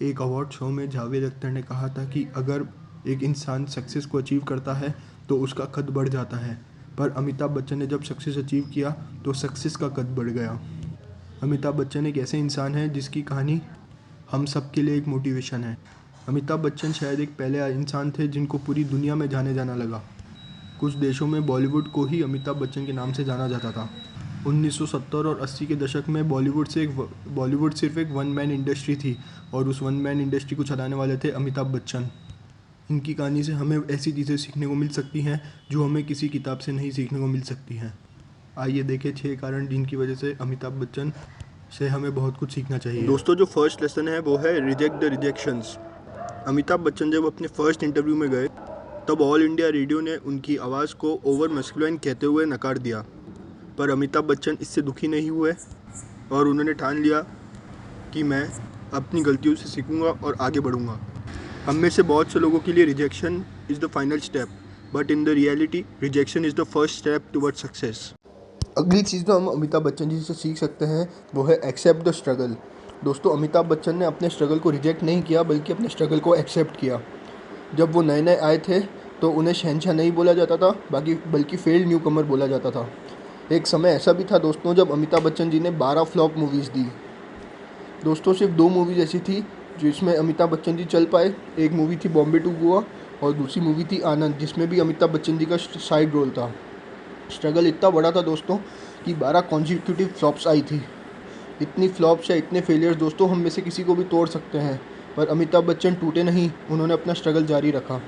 एक award show में जावेद अख्तर ने कहा था कि अगर एक इंसान सक्सेस को अचीव करता है तो उसका कद बढ़ जाता है, पर अमिताभ बच्चन ने जब सक्सेस अचीव किया तो सक्सेस का कद बढ़ गया। अमिताभ बच्चन एक ऐसे इंसान हैं जिसकी कहानी हम सब के लिए एक मोटिवेशन है। अमिताभ बच्चन शायद एक पहले इंसान थे जिनको पूरी दुनिया में जाने जाना लगा। कुछ देशों में बॉलीवुड को ही अमिताभ बच्चन के नाम से जाना जाता था। 1970 और 80 के दशक में बॉलीवुड सिर्फ एक वन मैन इंडस्ट्री थी और उस वन मैन इंडस्ट्री को चलाने वाले थे अमिताभ बच्चन। इनकी कहानी से हमें ऐसी चीज़ें सीखने को मिल सकती हैं जो हमें किसी किताब से नहीं सीखने को मिल सकती हैं। आइए देखें 6 कारण जिनकी वजह से अमिताभ बच्चन से हमें बहुत कुछ सीखना चाहिए। दोस्तों, जो फर्स्ट लेसन है वो है reject the rejections. Amitabh Bachchan जब अपने फर्स्ट इंटरव्यू में गए तब ऑल इंडिया रेडियो ने उनकी आवाज़ को ओवर मस्कुलाइन कहते हुए नकार दिया, पर अमिताभ बच्चन इससे दुखी नहीं हुए और उन्होंने ठान लिया कि मैं अपनी गलतियों से सीखूंगा और आगे बढ़ूंगा। हम में से बहुत से लोगों के लिए rejection is the final step, but in the reality rejection is the first step towards success. अगली चीज़ जो हम अमिताभ बच्चन जी से सीख सकते हैं वो है एक्सेप्ट द स्ट्रगल। दोस्तों, अमिताभ बच्चन ने अपने स्ट्रगल को रिजेक्ट नहीं किया बल्कि अपने स्ट्रगल को एक्सेप्ट किया। जब वो नए नए आए थे तो उन्हें शहंशाह नहीं बोला जाता था बल्कि फेल्ड न्यू कमर बोला जाता था। एक समय ऐसा भी था दोस्तों जब अमिताभ बच्चन जी ने 12 फ्लॉप मूवीज़ दी। दोस्तों, सिर्फ 2 मूवीज़ ऐसी थी जिसमें अमिताभ बच्चन जी चल पाए। एक मूवी थी बॉम्बे टू गोवा और दूसरी मूवी थी आनंद, जिसमें भी अमिताभ बच्चन जी का साइड रोल था। स्ट्रगल इतना बड़ा था दोस्तों कि 12 कॉन्जिक्यूटिव फ्लॉप्स आई थी। इतनी फ्लॉप्स या इतने फेलियर्स दोस्तों हम में से किसी को भी तोड़ सकते हैं, पर अमिताभ बच्चन टूटे नहीं, उन्होंने अपना स्ट्रगल जारी रखा।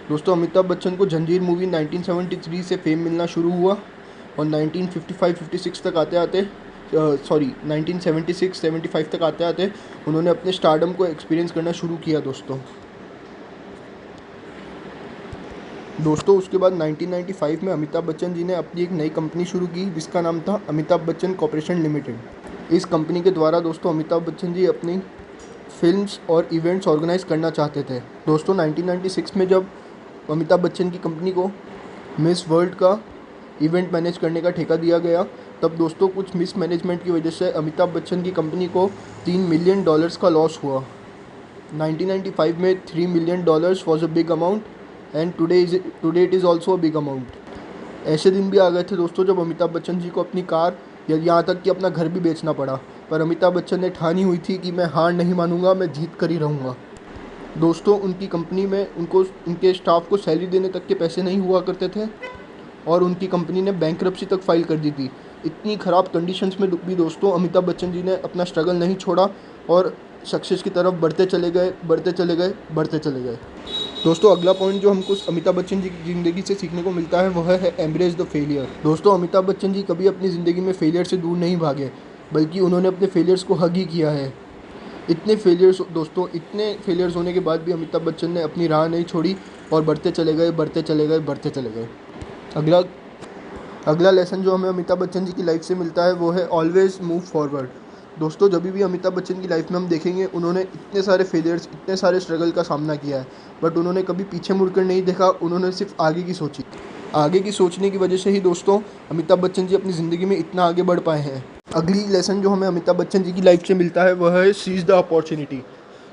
दोस्तों, अमिताभ बच्चन को जंजीर मूवी 1973 से फेम मिलना शुरू हुआ और 1955-56 तक आते आते 1976-75 तक आते आते उन्होंने अपने स्टारडम को एक्सपीरियंस करना शुरू किया। दोस्तों उसके बाद 1995 में अमिताभ बच्चन जी ने अपनी एक नई कंपनी शुरू की जिसका नाम था अमिताभ बच्चन कॉर्पोरेशन लिमिटेड। इस कंपनी के द्वारा दोस्तों अमिताभ बच्चन जी अपनी फिल्म्स और इवेंट्स ऑर्गेनाइज करना चाहते थे। दोस्तों 1996 में जब अमिताभ बच्चन की कंपनी को मिस वर्ल्ड का इवेंट मैनेज करने का ठेका दिया गया, तब दोस्तों कुछ मिस मैनेजमेंट की वजह से अमिताभ बच्चन की कंपनी को $3 मिलियन का लॉस हुआ। 1995 में $3 million was a big amount and today it is also a big amount. ऐसे दिन भी आ गए थे दोस्तों जब अमिताभ बच्चन जी को अपनी कार या यहाँ तक कि अपना घर भी बेचना पड़ा, पर अमिताभ बच्चन ने ठानी हुई थी कि मैं हार नहीं मानूंगा, मैं जीत कर ही रहूँगा। दोस्तों उनकी कंपनी में उनके स्टाफ को सैलरी देने तक के पैसे नहीं हुआ करते थे और उनकी कंपनी ने बैंकरप्सी तक फाइल कर दी थी। इतनी ख़राब कंडीशंस में भी दोस्तों अमिताभ बच्चन जी ने अपना स्ट्रगल नहीं छोड़ा और सक्सेस की तरफ बढ़ते चले गए। दोस्तों अगला पॉइंट जो हमको अमिताभ बच्चन जी की ज़िंदगी से सीखने को मिलता है वह है एम्ब्रेस द फेलियर। दोस्तों अमिताभ बच्चन जी कभी अपनी ज़िंदगी में फेलियर से दूर नहीं भागे, बल्कि उन्होंने अपने फेलियर्स को हग ही किया है। इतने फेलियर्स होने के बाद भी अमिताभ बच्चन ने अपनी राह नहीं छोड़ी और बढ़ते चले गए। अगला लेसन जो हमें अमिताभ बच्चन जी की लाइफ से मिलता है वो है ऑलवेज़ मूव फॉरवर्ड। दोस्तों जब भी अमिताभ बच्चन की लाइफ में हम देखेंगे उन्होंने इतने सारे फेलियर्स, इतने सारे स्ट्रगल का सामना किया है, बट उन्होंने कभी पीछे मुड़कर नहीं देखा, उन्होंने सिर्फ आगे की सोची। आगे की सोचने की वजह से ही दोस्तों अमिताभ बच्चन जी अपनी ज़िंदगी में इतना आगे बढ़ पाए हैं। अगली लेसन जो हमें अमिताभ बच्चन जी की लाइफ से मिलता है वह है सीज द अपॉर्चुनिटी।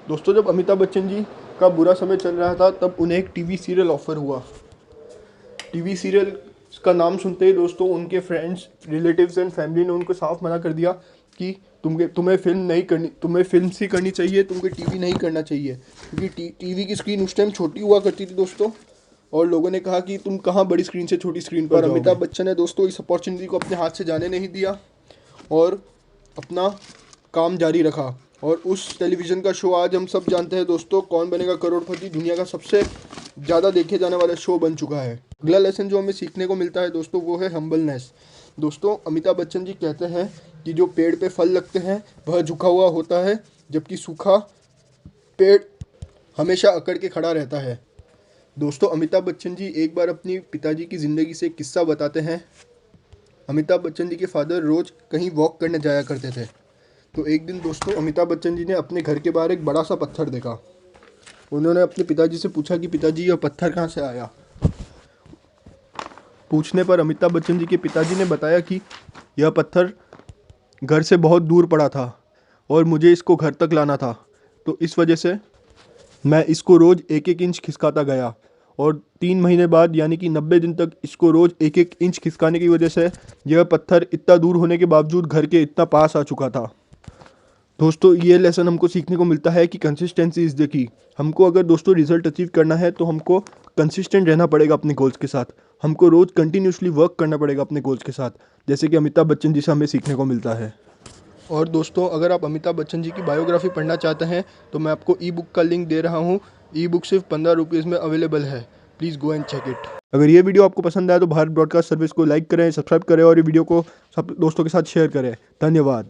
दोस्तों जब अमिताभ बच्चन जी का बुरा समय चल रहा था तब उन्हें एक टीवी सीरियल ऑफर हुआ। टीवी सीरियल का नाम सुनते ही दोस्तों उनके फ्रेंड्स, रिलेटिव्स एंड फैमिली ने उनको साफ मना कर दिया कि तुम्हें फिल्म नहीं करनी, तुम्हें फिल्म ही करनी चाहिए, तुमको टीवी नहीं करना चाहिए, क्योंकि टीवी की स्क्रीन उस टाइम छोटी हुआ करती थी दोस्तों, और लोगों ने कहा कि तुम कहाँ बड़ी स्क्रीन से छोटी स्क्रीन पर जाओगे। अमिताभ बच्चन ने दोस्तों इस अपॉर्चुनिटी को अपने हाथ से जाने नहीं दिया और अपना काम जारी रखा, और उस टेलीविज़न का शो आज हम सब जानते हैं दोस्तों, कौन बनेगा करोड़पति, दुनिया का सबसे ज़्यादा देखे जाने वाला शो बन चुका है। अगला लेसन जो हमें सीखने को मिलता है दोस्तों वो है हम्बलनेस। दोस्तों अमिताभ बच्चन जी कहते हैं कि जो पेड़ पे फल लगते हैं वह झुका हुआ होता है, जबकि सूखा पेड़ हमेशा अकड़ के खड़ा रहता है। दोस्तों अमिताभ बच्चन जी एक बार अपनी पिताजी की ज़िंदगी से एक किस्सा बताते हैं। अमिताभ बच्चन जी के फादर रोज़ कहीं वॉक करने जाया करते थे, तो एक दिन दोस्तों अमिताभ बच्चन जी ने अपने घर के बाहर एक बड़ा सा पत्थर देखा। उन्होंने अपने पिताजी से पूछा कि पिताजी यह पत्थर कहाँ से आया। पूछने पर अमिताभ बच्चन जी के पिताजी ने बताया कि यह पत्थर घर से बहुत दूर पड़ा था और मुझे इसको घर तक लाना था। तो इस वजह से मैं इसको रोज़ 1-1 इंच खिसकाता गया और 3 महीने बाद यानी कि 90 दिन तक इसको रोज़ 1-1 इंच खिसकाने की वजह से यह पत्थर इतना दूर होने के बावजूद घर के इतना पास आ चुका था। दोस्तों ये लेसन हमको सीखने को मिलता है कि कंसिस्टेंसी इज़ द की। हमको अगर दोस्तों रिजल्ट अचीव करना है तो हमको कंसिस्टेंट रहना पड़ेगा अपने गोल्स के साथ। हमको रोज़ कंटिन्यूसली वर्क करना पड़ेगा अपने गोल्स के साथ, जैसे कि अमिताभ बच्चन जी से हमें सीखने को मिलता है। और दोस्तों अगर आप अमिताभ बच्चन जी की बायोग्राफी पढ़ना चाहते हैं तो मैं आपको ई बुक का लिंक दे रहा हूँ। ई बुक सिर्फ 15 रुपीज़ में अवेलेबल है। Please go and check it. अगर ये वीडियो आपको पसंद आया तो भारत ब्रॉडकास्ट सर्विस को लाइक करें, सब्सक्राइब करें और ये वीडियो को सब दोस्तों के साथ शेयर करें। धन्यवाद।